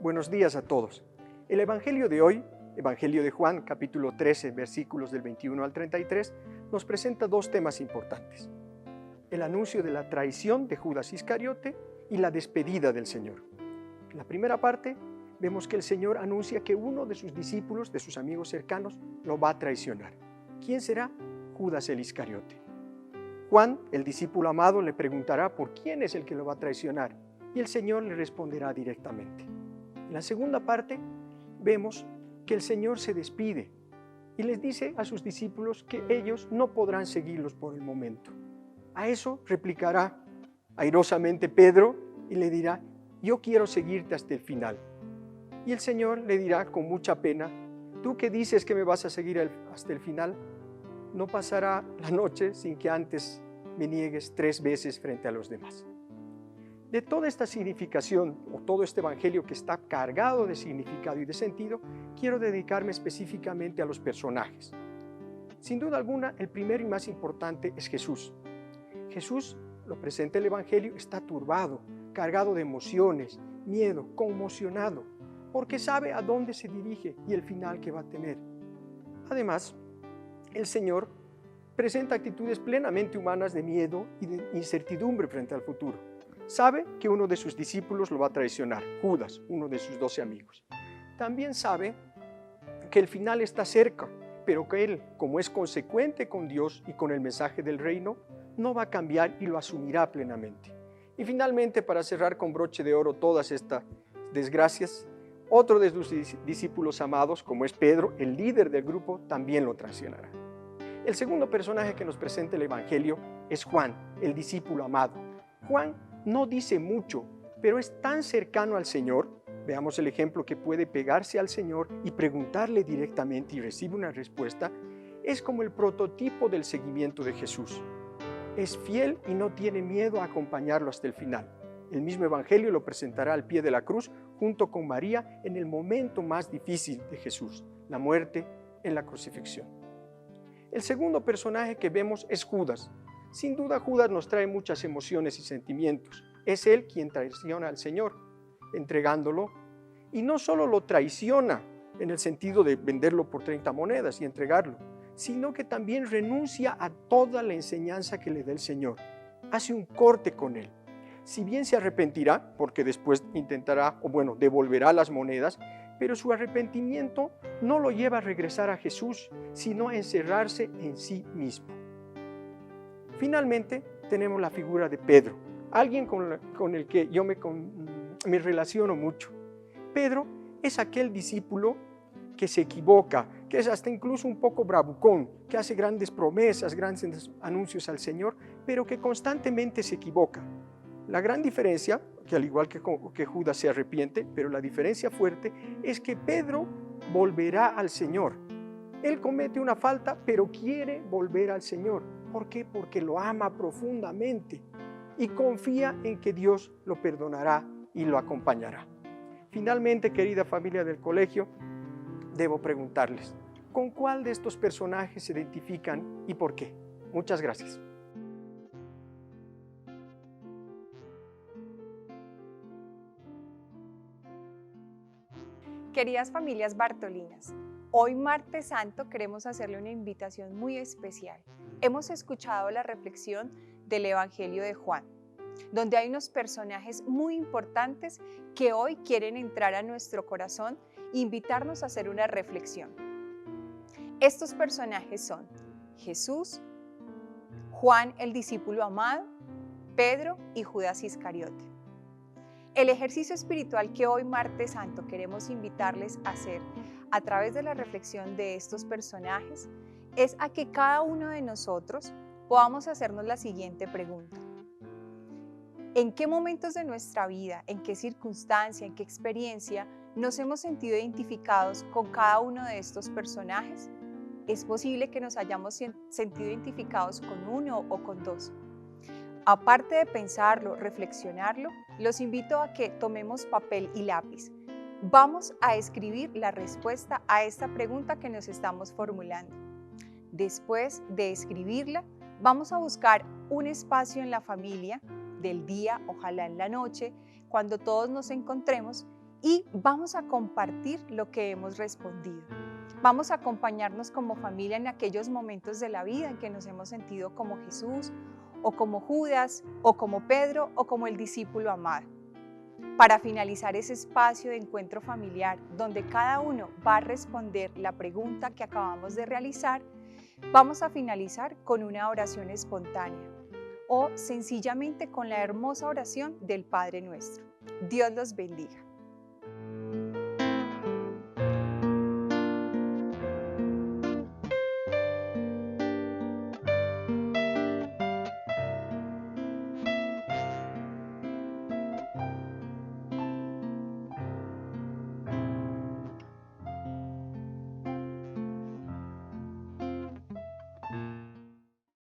Buenos días a todos. El Evangelio de hoy, Evangelio de Juan, capítulo 13, versículos del 21 al 33, nos presenta dos temas importantes: el anuncio de la traición de Judas Iscariote y la despedida del Señor. En la primera parte, vemos que el Señor anuncia que uno de sus discípulos, de sus amigos cercanos, lo va a traicionar. ¿Quién será? Judas el Iscariote. Juan, el discípulo amado, le preguntará por quién es el que lo va a traicionar, y el Señor le responderá directamente. En la segunda parte vemos que el Señor se despide y les dice a sus discípulos que ellos no podrán seguirlos por el momento. A eso replicará airosamente Pedro y le dirá: yo quiero seguirte hasta el final. Y el Señor le dirá con mucha pena: tú que dices que me vas a seguir hasta el final, no pasará la noche sin que antes me niegues 3 veces frente a los demás. De toda esta significación, o todo este evangelio que está cargado de significado y de sentido, quiero dedicarme específicamente a los personajes. Sin duda alguna, el primero y más importante es Jesús. Jesús, lo presenta el evangelio, está turbado, cargado de emociones, miedo, conmocionado, porque sabe a dónde se dirige y el final que va a tener. Además, el Señor presenta actitudes plenamente humanas de miedo y de incertidumbre frente al futuro. Sabe que uno de sus discípulos lo va a traicionar, Judas, uno de sus 12 amigos. También sabe que el final está cerca, pero que él, como es consecuente con Dios y con el mensaje del reino, no va a cambiar y lo asumirá plenamente. Y finalmente, para cerrar con broche de oro todas estas desgracias, otro de sus discípulos amados, como es Pedro, el líder del grupo, también lo traicionará. El segundo personaje que nos presenta el evangelio es Juan, el discípulo amado. Juan no dice mucho, pero es tan cercano al Señor. Veamos el ejemplo que puede pegarse al Señor y preguntarle directamente y recibe una respuesta. Es como el prototipo del seguimiento de Jesús. Es fiel y no tiene miedo a acompañarlo hasta el final. El mismo evangelio lo presentará al pie de la cruz junto con María en el momento más difícil de Jesús, la muerte en la crucifixión. El segundo personaje que vemos es Judas. Sin duda, Judas nos trae muchas emociones y sentimientos. Es él quien traiciona al Señor, entregándolo. Y no solo lo traiciona en el sentido de venderlo por 30 monedas y entregarlo, sino que también renuncia a toda la enseñanza que le da el Señor. Hace un corte con él. Si bien se arrepentirá, porque después intentará, devolverá las monedas, pero su arrepentimiento no lo lleva a regresar a Jesús, sino a encerrarse en sí mismo. Finalmente, tenemos la figura de Pedro, alguien con el que yo me relaciono mucho. Pedro es aquel discípulo que se equivoca, que es hasta incluso un poco bravucón, que hace grandes promesas, grandes anuncios al Señor, pero que constantemente se equivoca. La gran diferencia, que al igual que Judas se arrepiente, pero la diferencia fuerte es que Pedro volverá al Señor. Él comete una falta, pero quiere volver al Señor. ¿Por qué? Porque lo ama profundamente y confía en que Dios lo perdonará y lo acompañará. Finalmente, querida familia del colegio, debo preguntarles, ¿con cuál de estos personajes se identifican y por qué? Muchas gracias. Queridas familias bartolinas, hoy martes santo queremos hacerle una invitación muy especial. Hemos escuchado la reflexión del Evangelio de Juan, donde hay unos personajes muy importantes que hoy quieren entrar a nuestro corazón e invitarnos a hacer una reflexión. Estos personajes son Jesús, Juan el discípulo amado, Pedro y Judas Iscariote. El ejercicio espiritual que hoy martes santo queremos invitarles a hacer a través de la reflexión de estos personajes es a que cada uno de nosotros podamos hacernos la siguiente pregunta. ¿En qué momentos de nuestra vida, en qué circunstancia, en qué experiencia nos hemos sentido identificados con cada uno de estos personajes? Es posible que nos hayamos sentido identificados con uno o con dos. Aparte de pensarlo, reflexionarlo, los invito a que tomemos papel y lápiz. Vamos a escribir la respuesta a esta pregunta que nos estamos formulando. Después de escribirla, vamos a buscar un espacio en la familia, del día, ojalá en la noche, cuando todos nos encontremos, y vamos a compartir lo que hemos respondido. Vamos a acompañarnos como familia en aquellos momentos de la vida en que nos hemos sentido como Jesús, o como Judas, o como Pedro, o como el discípulo amado. Para finalizar ese espacio de encuentro familiar, donde cada uno va a responder la pregunta que acabamos de realizar, vamos a finalizar con una oración espontánea o sencillamente con la hermosa oración del Padre Nuestro. Dios los bendiga.